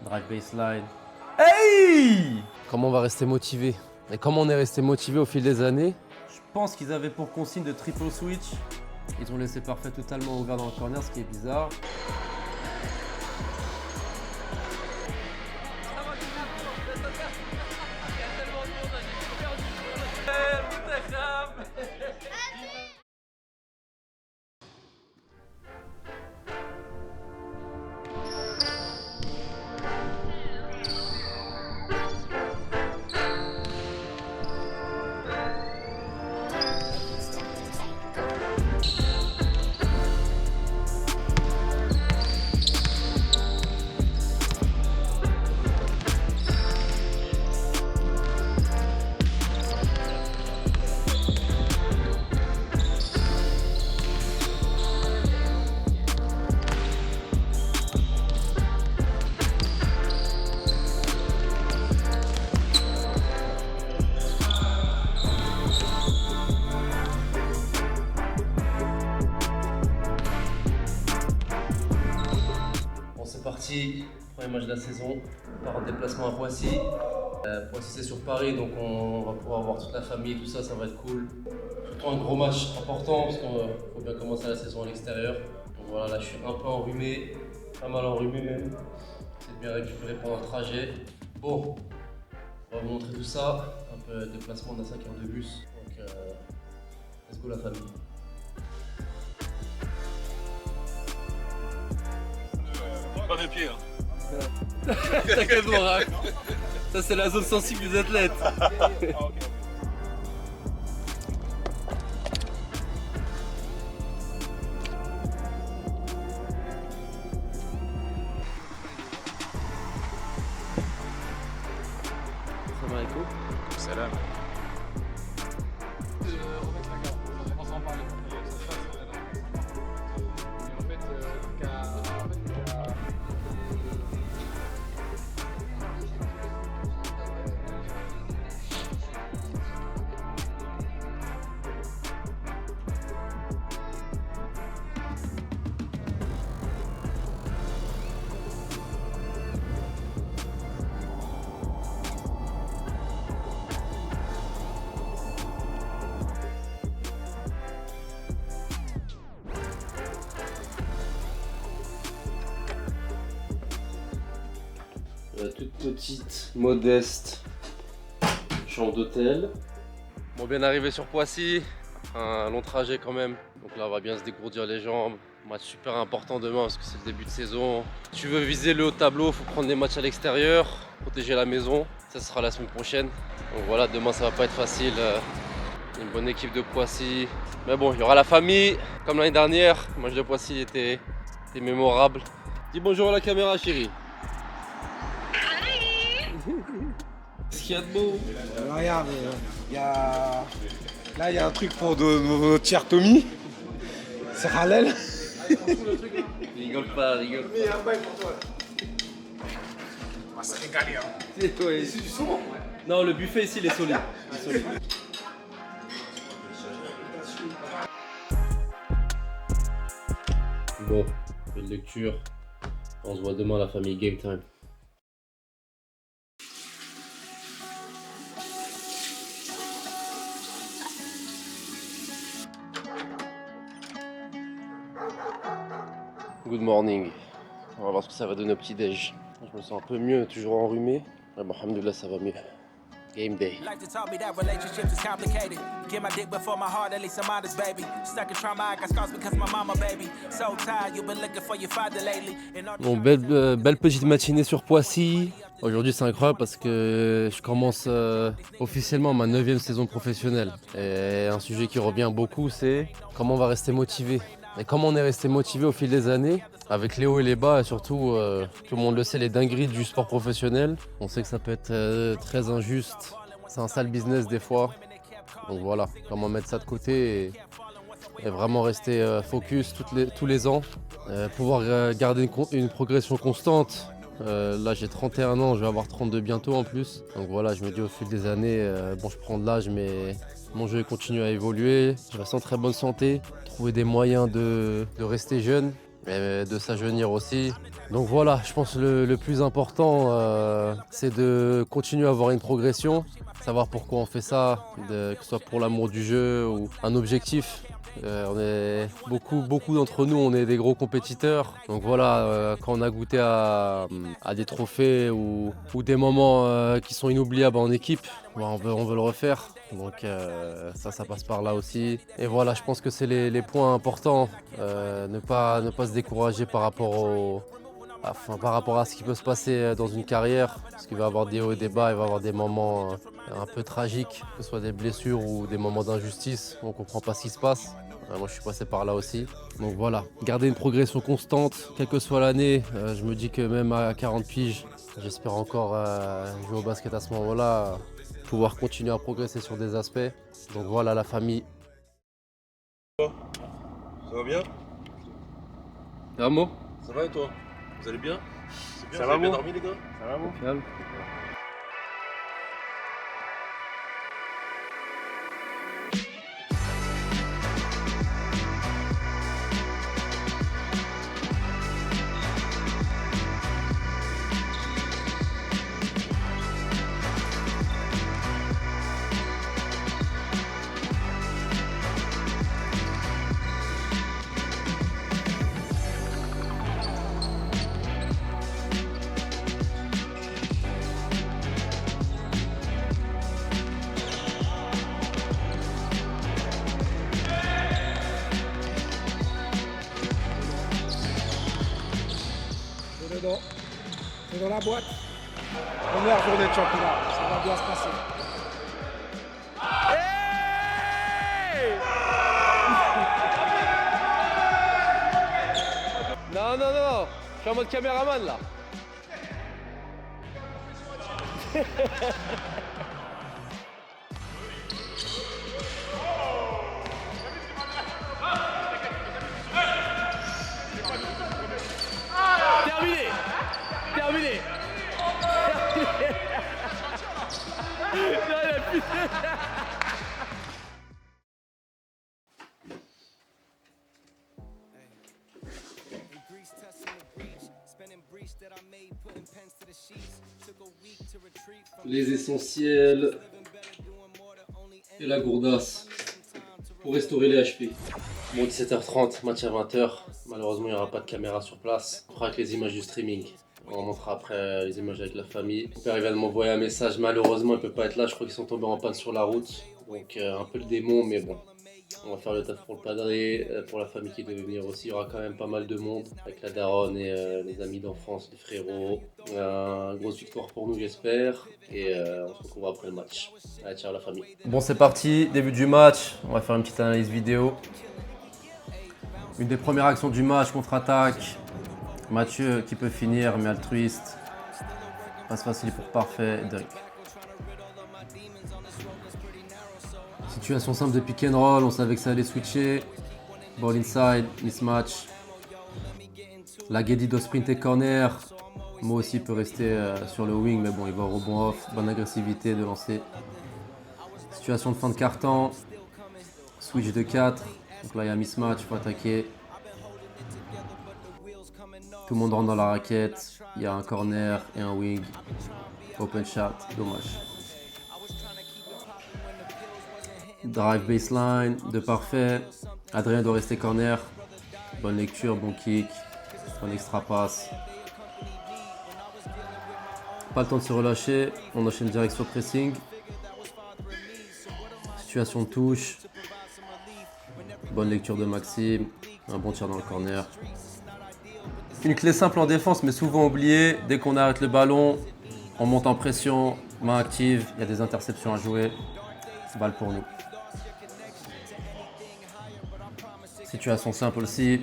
drive baseline. Hey! Comment on va rester motivé? Et comment on est resté motivé au fil des années? Je pense qu'ils avaient pour consigne de triple switch. Ils ont laissé parfait totalement ouvert dans le corner, ce qui est bizarre. Parti, premier match de la saison, on part en déplacement à Poissy. Poissy c'est sur Paris, donc on va pouvoir voir toute la famille, tout ça, ça va être cool. Surtout un gros match important parce qu'il faut bien commencer la saison à l'extérieur. Donc voilà, là je suis un peu enrhumé, pas mal enrhumé même. C'est bien récupéré pendant le trajet. Bon, on va vous montrer tout ça, un peu de déplacement d'un 5 heures de bus. Donc let's go la famille. Pas mes pieds, hein. T'inquiète Laura, ça c'est la zone sensible des athlètes. Salam alaikum. Salam. Toute petite, modeste chambre d'hôtel. Bon, bien arrivé sur Poissy, un long trajet quand même. Donc là, on va bien se dégourdir les jambes. Match super important demain parce que c'est le début de saison. Si tu veux viser le haut tableau, il faut prendre des matchs à l'extérieur, protéger la maison. Ça sera la semaine prochaine. Donc voilà, demain ça va pas être facile. Une bonne équipe de Poissy. Mais bon, il y aura la famille. Comme l'année dernière, le match de Poissy était mémorable. Dis bonjour à la caméra, chérie. Qu'est-ce qu'il y a de beau? Regarde, là il y a un truc pour notre cher Tommy. C'est halal. Rigole pas, rigole. Mais il y a un bail pour toi. On va se régaler. Hein. Ouais. C'est du son. Non, le buffet ici il est solide. Il est solide. Bon, belle lecture. On se voit demain à la famille Game Time. Good morning. On va voir ce que ça va donner au petit-déj. Je me sens un peu mieux, toujours enrhumé. Mais bon, alhamdoulilah, ça va mieux. Game day. Like to taught me that relationships is complicated. Get my dick before my heart, at least I'm honest, baby. Stuck in trauma, I got scars because my mama, baby. So tired, you've been looking for your father lately. Bon, belle petite matinée sur Poissy. Aujourd'hui c'est incroyable parce que je commence officiellement ma 9e saison professionnelle. Et un sujet qui revient beaucoup, c'est comment on va rester motivé. Et comment on est resté motivé au fil des années, avec les hauts et les bas, et surtout, tout le monde le sait, les dingueries du sport professionnel. On sait que ça peut être très injuste, c'est un sale business des fois. Donc voilà, comment mettre ça de côté et vraiment rester focus tous les ans. Pouvoir garder une progression constante. Là j'ai 31 ans, je vais avoir 32 bientôt en plus. Donc voilà, je me dis au fil des années, bon je prends de l'âge mais mon jeu continue à évoluer. Je reste en très bonne santé, trouver des moyens de rester jeune et de s'ajeunir aussi. Donc voilà, je pense que le plus important, c'est de continuer à avoir une progression, savoir pourquoi on fait ça, que ce soit pour l'amour du jeu ou un objectif. On est beaucoup d'entre nous, on est des gros compétiteurs. Donc voilà, quand on a goûté à des trophées ou des moments qui sont inoubliables en équipe, on veut le refaire. Donc ça passe par là aussi. Et voilà, je pense que c'est les points importants. Ne pas se décourager par rapport à ce qui peut se passer dans une carrière, parce qu'il va y avoir des hauts et des bas, il va y avoir des moments un peu tragiques, que ce soit des blessures ou des moments d'injustice, on ne comprend pas ce qui se passe. Moi je suis passé par là aussi. Donc voilà, garder une progression constante, quelle que soit l'année. Je me dis que même à 40 piges, j'espère encore jouer au basket à ce moment-là, pouvoir continuer à progresser sur des aspects. Donc voilà, la famille. Ça va bien? Un mot? Ça va et toi? Vous allez bien? C'est bien, Ça vous va, avez bien bon dormi les gars? Ça va, bon? Calme. C'est dans la boîte. Première journée de championnat, ça va bien se passer. Non, je suis en mode caméraman là. Terminé. Les essentiels et la gourdasse pour restaurer les HP. Bon, 17h30, match à 20h. Malheureusement, il n'y aura pas de caméra sur place. On fera avec les images du streaming. On montrera après les images avec la famille. Mon père vient de m'envoyer un message. Malheureusement, il ne peut pas être là. Je crois qu'ils sont tombés en panne sur la route. Donc, un peu le démon, mais bon. On va faire le taf pour le padré, pour la famille qui devait venir aussi. Il y aura quand même pas mal de monde avec la daronne et les amis d'enfance, les frérots. Une grosse victoire pour nous, j'espère. Et on se retrouvera après le match. Allez, ciao la famille. Bon, c'est parti. Début du match. On va faire une petite analyse vidéo. Une des premières actions du match, contre-attaque. Mathieu qui peut finir, mais altruiste. Passe facile pour Parfait. Dunk. Situation simple de pick and roll, on savait que ça allait switcher. Ball inside, mismatch. La Guedi doit sprinter corner. Mo aussi peut rester sur le wing, mais bon, il va au rebond off. Bonne agressivité de lancer. Situation de fin de quart-temps. Switch de 4. Donc là, il y a un mismatch, il faut attaquer. Tout le monde rentre dans la raquette. Il y a un corner et un wing. Open shot, dommage. Drive baseline de Parfait. Adrien doit rester corner. Bonne lecture, bon kick. Bonne extra passe. Pas le temps de se relâcher. On enchaîne direct sur pressing. Situation de touche. Bonne lecture de Maxime. Un bon tir dans le corner. Une clé simple en défense, mais souvent oubliée. Dès qu'on arrête le ballon, on monte en pression. Main active. Il y a des interceptions à jouer. Balle pour nous. Situation simple aussi,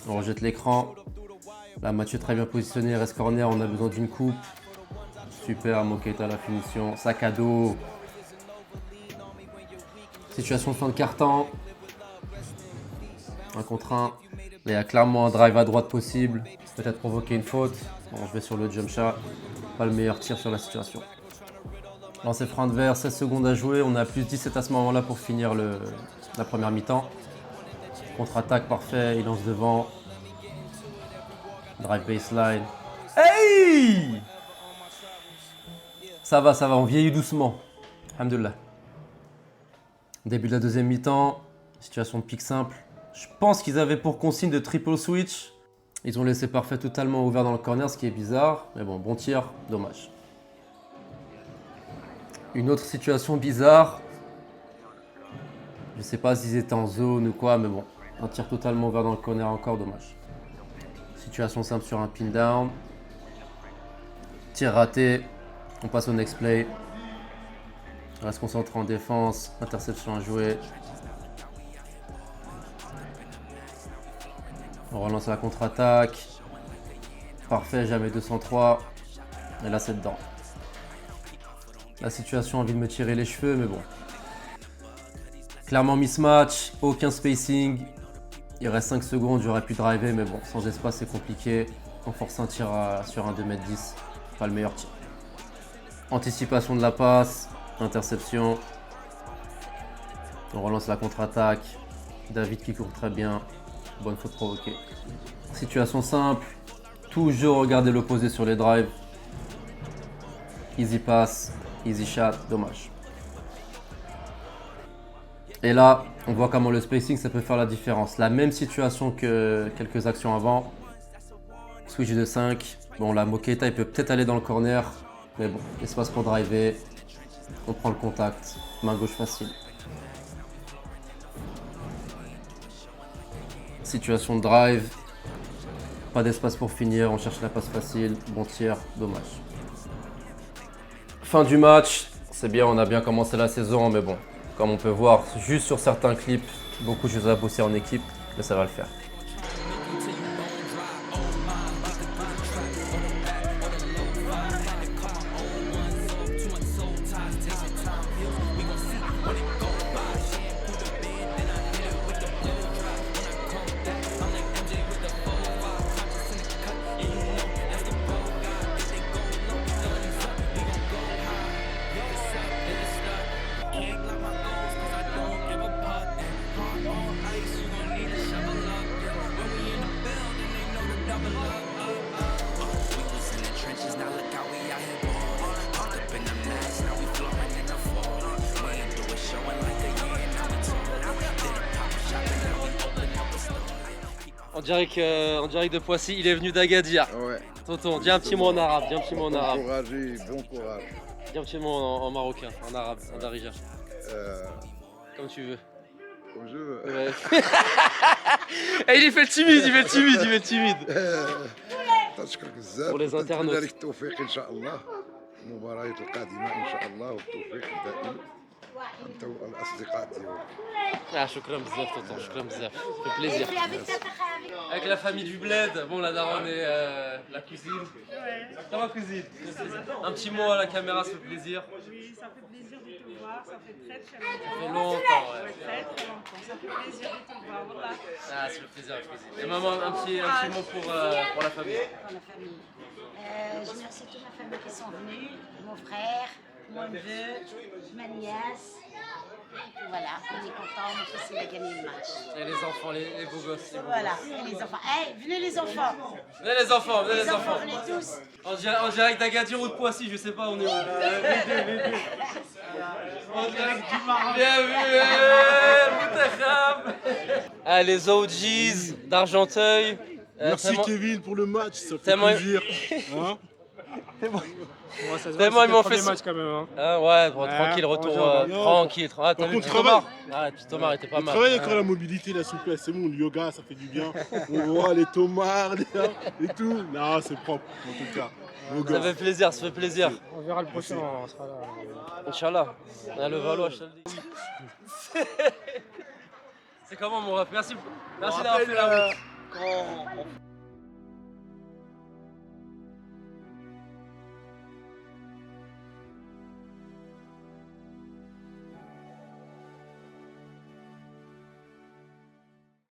on rejette l'écran. Là, Mathieu très bien positionné, reste corner, on a besoin d'une coupe. Super, Moqueta à la finition, sac à dos. Situation de fin de quart-temps. 1 contre 1. Il y a clairement un drive à droite possible. Peut-être provoquer une faute. Bon, je vais sur le jump shot. Pas le meilleur tir sur la situation. Lancer franc de verre, 16 secondes à jouer. On a plus 17 à ce moment-là pour finir la première mi-temps. Contre-attaque, Parfait, il lance devant. Drive baseline. Hey! Ça va, on vieillit doucement. Alhamdoulilah. Début de la deuxième mi-temps, situation de pique simple. Je pense qu'ils avaient pour consigne de triple switch. Ils ont laissé Parfait totalement ouvert dans le corner, ce qui est bizarre. Mais bon, bon tir, dommage. Une autre situation bizarre. Je sais pas s'ils étaient en zone ou quoi, mais bon. Un tir totalement ouvert dans le corner encore, dommage. Situation simple sur un pin down. Tir raté. On passe au next play. On reste concentré en défense. Interception à jouer. On relance la contre-attaque. Parfait, jamais 203. Et là, c'est dedans. La situation a envie de me tirer les cheveux, mais bon. Clairement mismatch, aucun spacing. Il reste 5 secondes, j'aurais pu driver, mais bon, sans espace, c'est compliqué. On force un tir sur un 2m10. Pas le meilleur tir. Anticipation de la passe. Interception. On relance la contre-attaque. David qui court très bien. Bonne faute provoquée. Situation simple. Toujours regarder l'opposé sur les drives. Easy pass, easy shot, dommage. Et là, on voit comment le spacing, ça peut faire la différence. La même situation que quelques actions avant. Switch de 5. Bon, la Moqueta, il peut peut-être aller dans le corner. Mais bon, espace pour driver. On prend le contact. Main gauche facile. Situation de drive. Pas d'espace pour finir. On cherche la passe facile. Bon tir. Dommage. Fin du match. C'est bien, on a bien commencé la saison. Mais bon, comme on peut voir, juste sur certains clips, beaucoup de choses à bosser en équipe. Mais ça va le faire. En direct de Poissy, il est venu d'Agadir. Ouais. Tonton, dis un petit mot en arabe, dis un petit mot en arabe. Bon courage. Dis un petit mot en marocain, en arabe, en darija. Comme tu veux. Comme je veux. Ouais. Et il fait le timide, il fait le timide. Pour les internautes. التوفيق ان شاء الله. المباريات القادمه ان شاء الله والتوفيق دائما. انت والاصدقاء ديالك. Ah, shukran bzaf, tonton, shukran bzaf. Ça fait plaisir. Avec la famille du bled, bon, la daronne et la cousine. Ça va, cousine? Un petit mot à la caméra, ça fait plaisir. Oui, ça fait plaisir de te voir, ça fait très Ça fait longtemps. longtemps, ouais. Très longtemps, ça fait plaisir de te voir, voilà. Ah, ça fait plaisir, cousine. Et maman, un petit mot pour la famille. Pour la famille. Je remercie toute ma famille qui sont venus, mon frère, mon neveu, ma nièce. Et voilà, on est content, mon fils il a gagné le match. Et les enfants, les beaux gosses. Les beaux Voilà, gosses. et les enfants. Hey, venez les enfants. Venez les enfants, venez les enfants. Venez tous. En direct d'Agadir ou de Poissy, je sais pas, on est où. Les deux. En direct du Maroc. Bienvenue, Moutakham. Ah, les OGs d'Argenteuil. Merci Kevin pour le match, ça fait tellement- plaisir. Hein Tellement ils m'ont fait match quand même. Hein. Ah ouais, bon, tranquille, retour tranquille. Ah, t'as vu contre, Thomas? Ah, puis Thomas était pas on mal. travaille encore la mobilité, la souplesse, c'est bon, le yoga, ça fait du bien. On voit les tomards et tout. Non, c'est propre en tout cas. Beau Ça gosse. fait plaisir, ça fait plaisir. On verra le prochain, on sera là. Inch'Allah. On a le Valois, je te le dis. C'est comment mon ref? Merci d'avoir fait la route.